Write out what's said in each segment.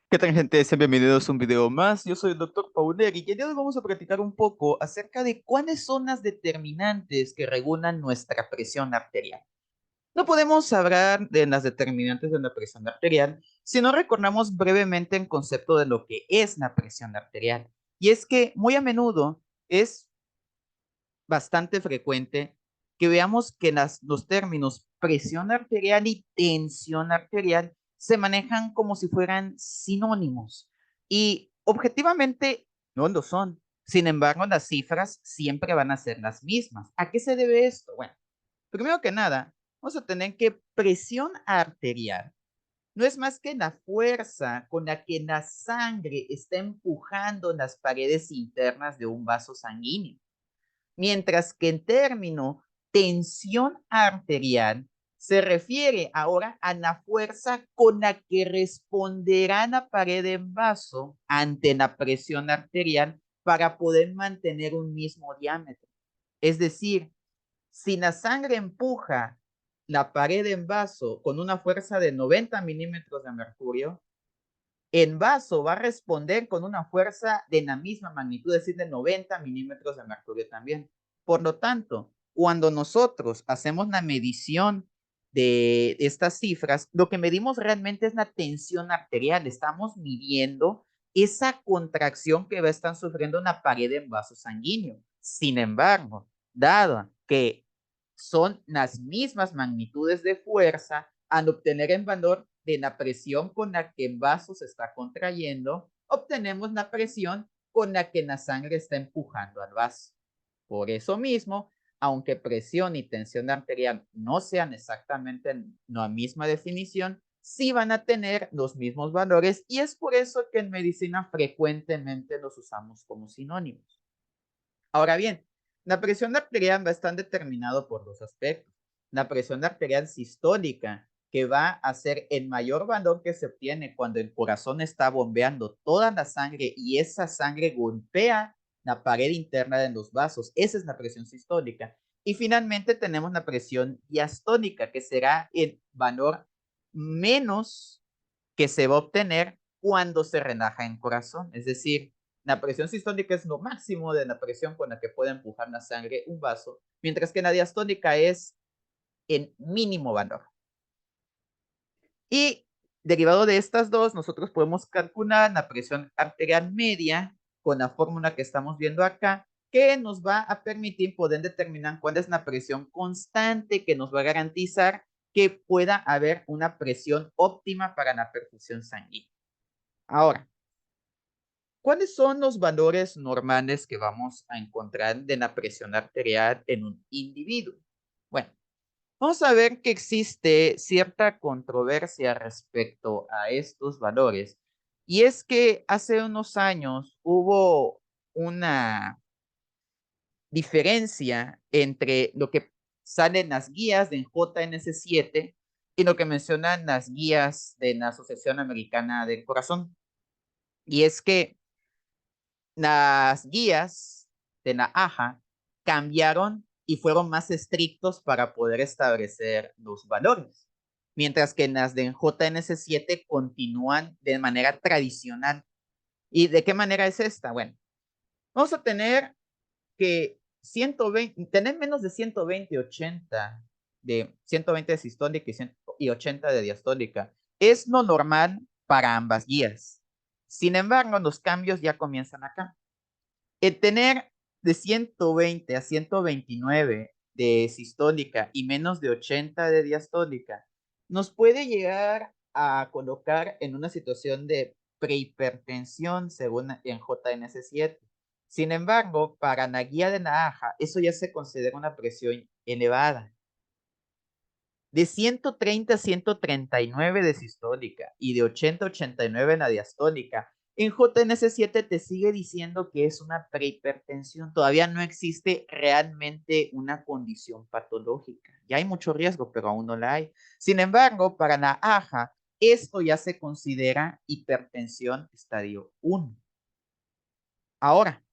¿Qué tal, gente? Sean bienvenidos a un video más. Yo soy el Dr. Pauler y el día de hoy vamos a platicar un poco acerca de cuáles son las determinantes que regulan nuestra presión arterial. No podemos hablar de las determinantes de la presión arterial si no recordamos brevemente el concepto de lo que es la presión arterial. Y es que muy a menudo es bastante frecuente que veamos que los términos presión arterial y tensión arterial se manejan como si fueran sinónimos y objetivamente no lo son. Sin embargo, las cifras siempre van a ser las mismas. ¿A qué se debe esto? Bueno, primero que nada, vamos a tener que presión arterial no es más que la fuerza con la que la sangre está empujando las paredes internas de un vaso sanguíneo. Mientras que en término tensión arterial se refiere ahora a la fuerza con la que responderá la pared en vaso ante la presión arterial para poder mantener un mismo diámetro. Es decir, si la sangre empuja la pared en vaso con una fuerza de 90 milímetros de mercurio, en vaso va a responder con una fuerza de la misma magnitud, es decir, de 90 milímetros de mercurio también. Por lo tanto, cuando nosotros hacemos la medición de estas cifras, lo que medimos realmente es la tensión arterial. Estamos midiendo esa contracción que va a estar sufriendo una pared en vaso sanguíneo. Sin embargo, dado que son las mismas magnitudes de fuerza, al obtener en valor de la presión con la que el vaso se está contrayendo, obtenemos la presión con la que la sangre está empujando al vaso. Por eso mismo, aunque presión y tensión arterial no sean exactamente la misma definición, sí van a tener los mismos valores y es por eso que en medicina frecuentemente los usamos como sinónimos. Ahora bien, la presión arterial va a estar determinado por dos aspectos. La presión arterial sistólica, que va a ser el mayor valor que se obtiene cuando el corazón está bombeando toda la sangre y esa sangre golpea la pared interna de los vasos. Esa es la presión sistólica. Y finalmente tenemos la presión diastólica, que será el valor menos que se va a obtener cuando se relaja el corazón. Es decir, la presión sistólica es lo máximo de la presión con la que puede empujar la sangre un vaso, mientras que la diastólica es el mínimo valor. Y derivado de estas dos, nosotros podemos calcular la presión arterial media con la fórmula que estamos viendo acá, que nos va a permitir poder determinar cuál es la presión constante que nos va a garantizar que pueda haber una presión óptima para la perfusión sanguínea. Ahora, ¿cuáles son los valores normales que vamos a encontrar de la presión arterial en un individuo? Bueno, vamos a ver que existe cierta controversia respecto a estos valores. Y es que hace unos años hubo una diferencia entre lo que salen las guías de JNS7 y lo que mencionan las guías de la Asociación Americana del Corazón. Y es que las guías de la AJA cambiaron y fueron más estrictos para poder establecer los valores, mientras que las de JNS7 continúan de manera tradicional. ¿Y de qué manera es esta? Bueno, vamos a tener que 120, tener menos de 120, 80 de 120 de sistólica y 80 de diastólica es lo normal para ambas guías. Sin embargo, los cambios ya comienzan acá. El tener de 120 a 129 de sistólica y menos de 80 de diastólica nos puede llegar a colocar en una situación de prehipertensión según en JNS7. Sin embargo, para la guía de la AJA, eso ya se considera una presión elevada. De 130 a 139 de sistólica y de 80 a 89 en la diastólica. En JNS7 te sigue diciendo que es una prehipertensión. Todavía no existe realmente una condición patológica. Ya hay mucho riesgo, pero aún no la hay. Sin embargo, para la AJA, esto ya se considera hipertensión estadio 1. Ahora,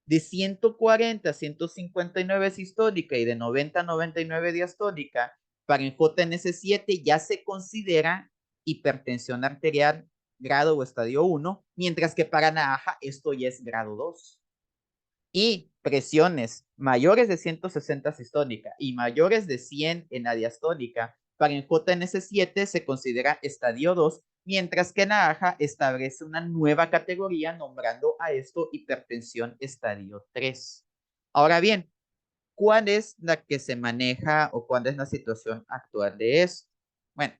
de 140 a 159 sistólica y de 90 a 99 diastólica, para el JNS7 ya se considera hipertensión arterial grado o estadio 1, mientras que para NAAJA esto ya es grado 2. Y presiones mayores de 160 sistólica y mayores de 100 en la diastólica, para el JNS7 se considera estadio 2, mientras que NAAJA establece una nueva categoría nombrando a esto hipertensión estadio 3. Ahora bien, ¿cuál es la que se maneja o cuál es la situación actual de esto? Bueno,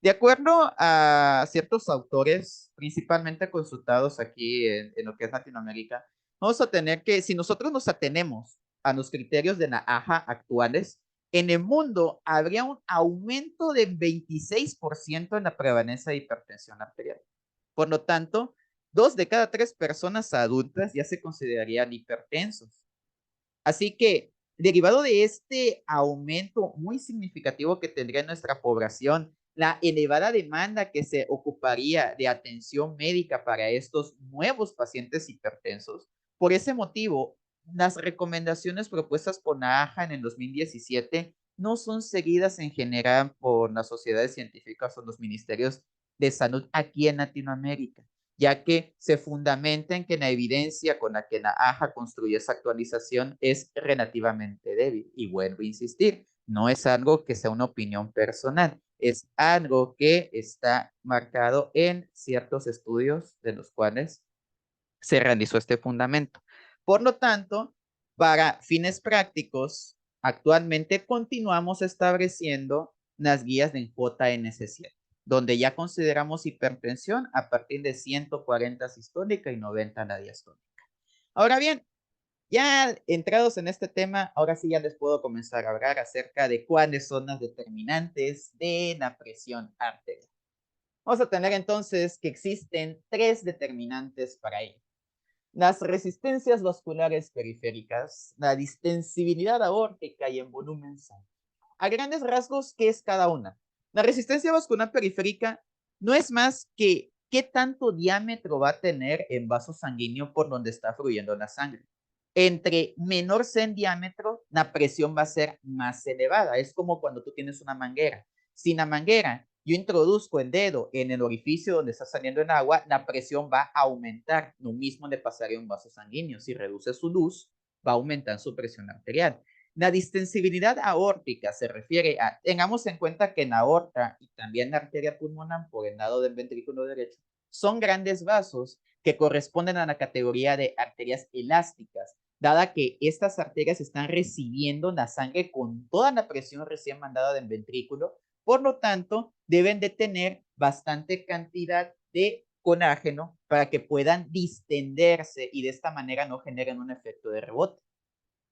de acuerdo a ciertos autores, principalmente consultados aquí en lo que es Latinoamérica, vamos a tener que, si nosotros nos atenemos a los criterios de la AJA actuales, en el mundo habría un aumento de 26% en la prevalencia de hipertensión arterial. Por lo tanto, 2 de cada 3 personas adultas ya se considerarían hipertensos. Así que, derivado de este aumento muy significativo que tendría nuestra población, la elevada demanda que se ocuparía de atención médica para estos nuevos pacientes hipertensos, por ese motivo, las recomendaciones propuestas por NAAJA en el 2017 no son seguidas en general por las sociedades científicas o los ministerios de salud aquí en Latinoamérica, ya que se fundamenta en que la evidencia con la que la AJA construye esa actualización es relativamente débil. Y vuelvo a insistir, no es algo que sea una opinión personal, es algo que está marcado en ciertos estudios de los cuales se realizó este fundamento. Por lo tanto, para fines prácticos, actualmente continuamos estableciendo las guías de JNS7, donde ya consideramos hipertensión a partir de 140 sistólica y 90 la diastólica. Ahora bien, ya entrados en este tema, ahora sí ya les puedo comenzar a hablar acerca de cuáles son las determinantes de la presión arterial. Vamos a tener entonces que existen 3 determinantes para ello: las resistencias vasculares periféricas, la distensibilidad aórtica y el volumen sanguíneo. A grandes rasgos, ¿qué es cada una? La resistencia vascular periférica no es más que qué tanto diámetro va a tener el vaso sanguíneo por donde está fluyendo la sangre. Entre menor sea en diámetro, la presión va a ser más elevada. Es como cuando tú tienes una manguera. Si la manguera yo introduzco el dedo en el orificio donde está saliendo el agua, la presión va a aumentar. Lo mismo le pasaría a un vaso sanguíneo. Si reduce su luz, va a aumentar su presión arterial. La distensibilidad aórtica se refiere a, tengamos en cuenta que en la aorta y también la arteria pulmonar por el lado del ventrículo derecho son grandes vasos que corresponden a la categoría de arterias elásticas, dada que estas arterias están recibiendo la sangre con toda la presión recién mandada del ventrículo. Por lo tanto, deben de tener bastante cantidad de colágeno para que puedan distenderse y de esta manera no generen un efecto de rebote.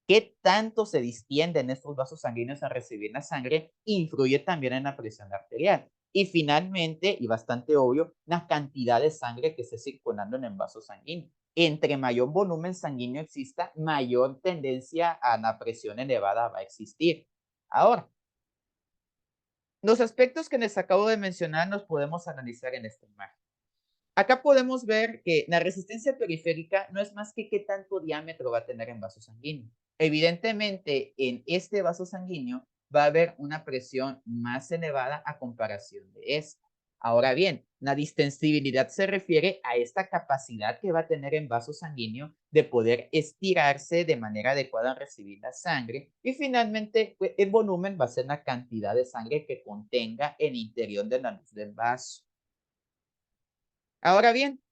¿Qué tanto se distienden estos vasos sanguíneos al recibir la sangre? Influye también en la presión arterial. Y finalmente, y bastante obvio, la cantidad de sangre que esté circulando en el vaso sanguíneo. Entre mayor volumen sanguíneo exista, mayor tendencia a la presión elevada va a existir. Ahora, los aspectos que les acabo de mencionar los podemos analizar en esta imagen. Acá podemos ver que la resistencia periférica no es más que qué tanto diámetro va a tener en vaso sanguíneo. Evidentemente, en este vaso sanguíneo va a haber una presión más elevada a comparación de esta. Ahora bien, la distensibilidad se refiere a esta capacidad que va a tener en vaso sanguíneo de poder estirarse de manera adecuada al recibir la sangre. Y finalmente, el volumen va a ser la cantidad de sangre que contenga el interior de la luz del vaso. Ahora bien,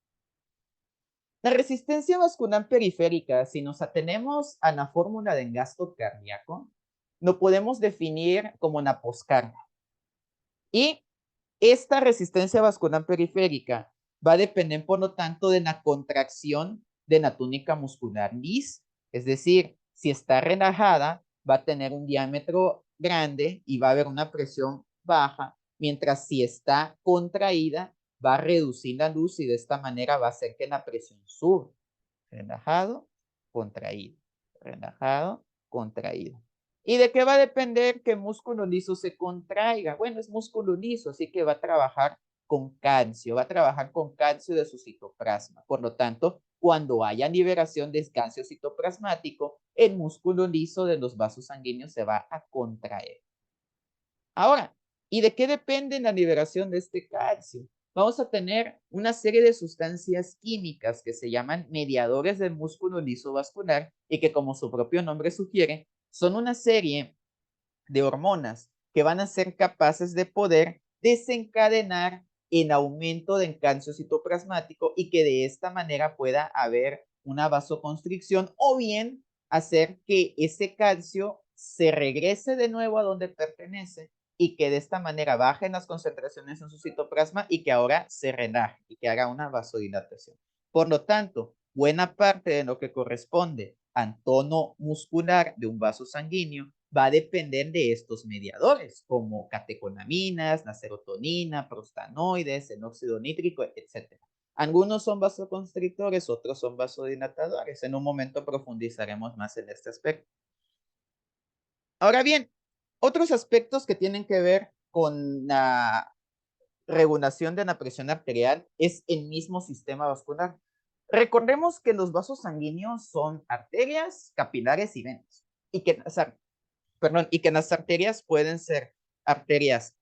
la resistencia vascular periférica, si nos atenemos a la fórmula de gasto cardíaco, lo podemos definir como una poscarga. Y esta resistencia vascular periférica va a depender, por lo tanto, de la contracción de la túnica muscular lisa. Es decir, si está relajada, va a tener un diámetro grande y va a haber una presión baja, mientras si está contraída, va a reducir la luz y de esta manera va a hacer que la presión suba. Relajado, contraído, relajado, contraído. ¿Y de qué va a depender que el músculo liso se contraiga? Bueno, es músculo liso, así que va a trabajar con calcio, va a trabajar con calcio de su citoplasma. Por lo tanto, cuando haya liberación de calcio citoplasmático, el músculo liso de los vasos sanguíneos se va a contraer. Ahora, ¿y de qué depende la liberación de este calcio? vamos a tener una serie de sustancias químicas que se llaman mediadores del músculo liso vascular y que, como su propio nombre sugiere, son una serie de hormonas que van a ser capaces de poder desencadenar en aumento del calcio citoplasmático y que de esta manera pueda haber una vasoconstricción o bien hacer que ese calcio se regrese de nuevo a donde pertenece y que de esta manera bajen las concentraciones en su citoplasma y que ahora se relaje y que haga una vasodilatación. Por lo tanto, buena parte de lo que corresponde al tono muscular de un vaso sanguíneo va a depender de estos mediadores, como catecolaminas, la serotonina, prostanoides, el óxido nítrico, etc. Algunos son vasoconstrictores, otros son vasodilatadores. En un momento profundizaremos más en este aspecto. Ahora bien, otros aspectos que tienen que ver con la regulación de la presión arterial es el mismo sistema vascular. Recordemos que los vasos sanguíneos son arterias, capilares y venas, y que y que las arterias pueden ser arterias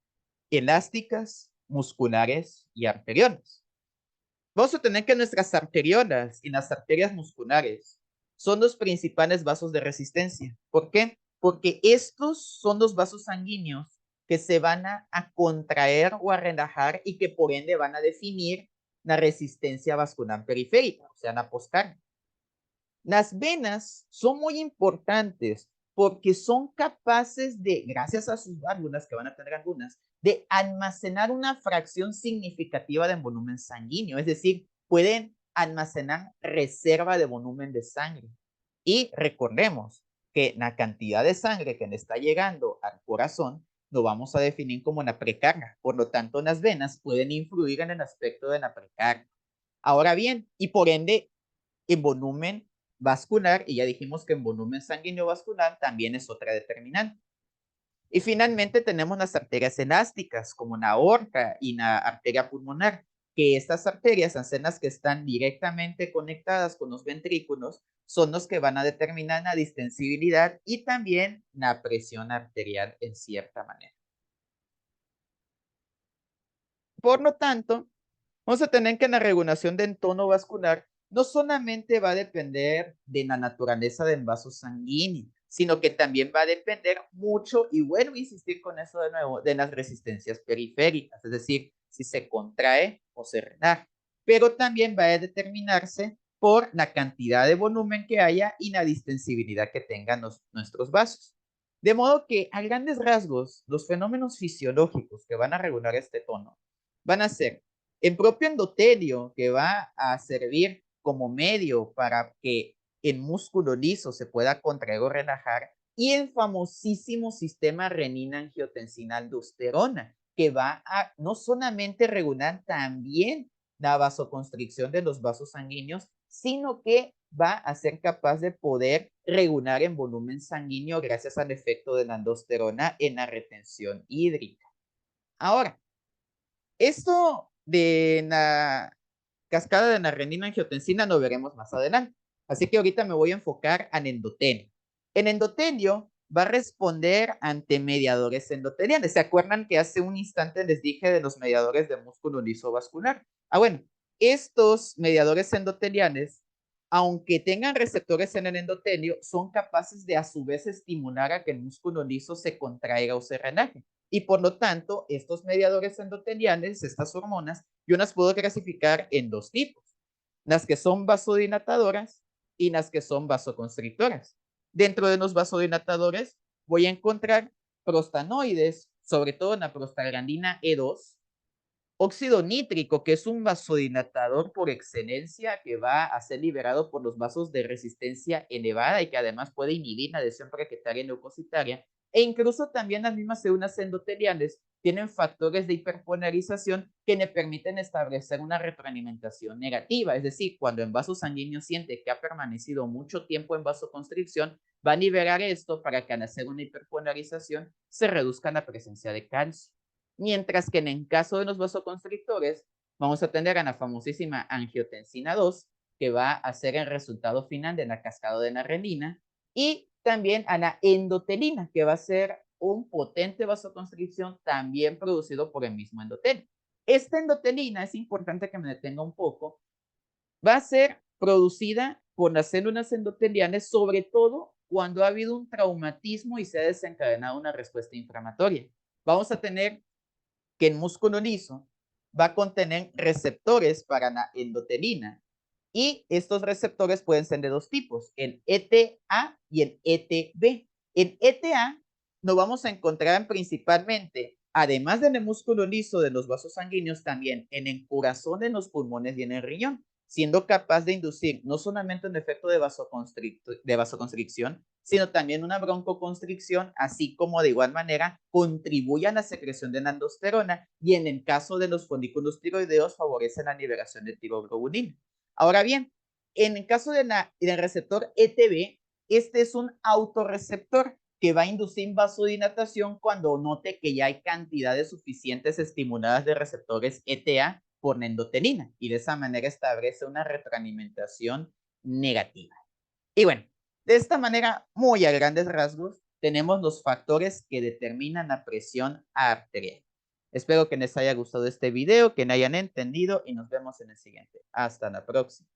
elásticas, musculares y arteriolas. Vamos a tener que nuestras arteriolas y las arterias musculares son los principales vasos de resistencia. ¿Por qué? Porque estos son los vasos sanguíneos que se van a contraer o a relajar y que por ende van a definir la resistencia vascular periférica, o sea, la poscardia. Las venas son muy importantes porque son capaces de, gracias a sus válvulas que van a tener algunas, de almacenar una fracción significativa de volumen sanguíneo, es decir, pueden almacenar reserva de volumen de sangre. Y recordemos que la cantidad de sangre que le está llegando al corazón lo vamos a definir como la precarga. Por lo tanto, las venas pueden influir en el aspecto de la precarga. Ahora bien, y por ende, en volumen vascular, y ya dijimos que en volumen sanguíneo vascular también es otra determinante. Y finalmente tenemos las arterias elásticas, como la aorta y la arteria pulmonar, que estas arterias, son las que están directamente conectadas con los ventrículos, son los que van a determinar la distensibilidad y también la presión arterial en cierta manera. Por lo tanto, vamos a tener que la regulación del tono vascular no solamente va a depender de la naturaleza del vaso sanguíneo, sino que también va a depender mucho, y vuelvo a insistir con eso de nuevo, de las resistencias periféricas, es decir, si se contrae o se relaja. Pero también va a determinarse por la cantidad de volumen que haya y la distensibilidad que tengan nuestros vasos. De modo que, a grandes rasgos, los fenómenos fisiológicos que van a regular este tono van a ser el propio endotelio, que va a servir como medio para que el músculo liso se pueda contraer o relajar, y el famosísimo sistema renina-angiotensina-aldosterona, que va a no solamente regular también la vasoconstricción de los vasos sanguíneos, sino que va a ser capaz de poder regular en volumen sanguíneo gracias al efecto de la aldosterona en la retención hídrica. Ahora, esto de la cascada de la renina-angiotensina lo veremos más adelante. Así que ahorita me voy a enfocar en endotelio. El endotelio va a responder ante mediadores endoteliales. ¿Se acuerdan que hace un instante les dije de los mediadores de músculo liso vascular? Bueno, estos mediadores endoteliales, aunque tengan receptores en el endotelio, son capaces de a su vez estimular a que el músculo liso se contraiga o se relaje. Y por lo tanto, estos mediadores endoteliales, estas hormonas, yo las puedo clasificar en dos tipos: las que son vasodilatadoras y las que son vasoconstrictoras. Dentro de los vasodilatadores voy a encontrar prostanoides, sobre todo la prostaglandina E2, óxido nítrico, que es un vasodilatador por excelencia, que va a ser liberado por los vasos de resistencia elevada y que además puede inhibir la adhesión plaquetaria y leucocitaria, e incluso también las mismas células endoteliales tienen factores de hiperpolarización que le permiten establecer una retroalimentación negativa, es decir, cuando en vaso sanguíneo siente que ha permanecido mucho tiempo en vasoconstricción, va a liberar esto para que al hacer una hiperpolarización se reduzca la presencia de calcio. Mientras que en el caso de los vasoconstrictores, vamos a tener a la famosísima angiotensina 2, que va a ser el resultado final de la cascada de la renina, y también a la endotelina, que va a ser un potente vasoconstricción también producido por el mismo endotelio. Esta endotelina, es importante que me detenga un poco, va a ser producida por las células endoteliales, sobre todo cuando ha habido un traumatismo y se ha desencadenado una respuesta inflamatoria. Vamos a tener que el músculo liso va a contener receptores para la endotelina y estos receptores pueden ser de dos tipos, el ETA y el ETB. En ETA nos vamos a encontrar principalmente, además del músculo liso de los vasos sanguíneos, también en el corazón, en los pulmones y en el riñón, siendo capaz de inducir no solamente un efecto de vasoconstricción, sino también una broncoconstricción, así como de igual manera contribuye a la secreción de la aldosterona y en el caso de los folículos tiroideos favorece la liberación de tiroglobulina. Ahora bien, en el caso del receptor ETB, este es un autorreceptor que va a inducir vasodilatación cuando note que ya hay cantidades suficientes estimuladas de receptores ETA por la endotelina y de esa manera establece una retroalimentación negativa. Y bueno, de esta manera, muy a grandes rasgos, tenemos los factores que determinan la presión arterial. Espero que les haya gustado este video, que me hayan entendido y nos vemos en el siguiente. Hasta la próxima.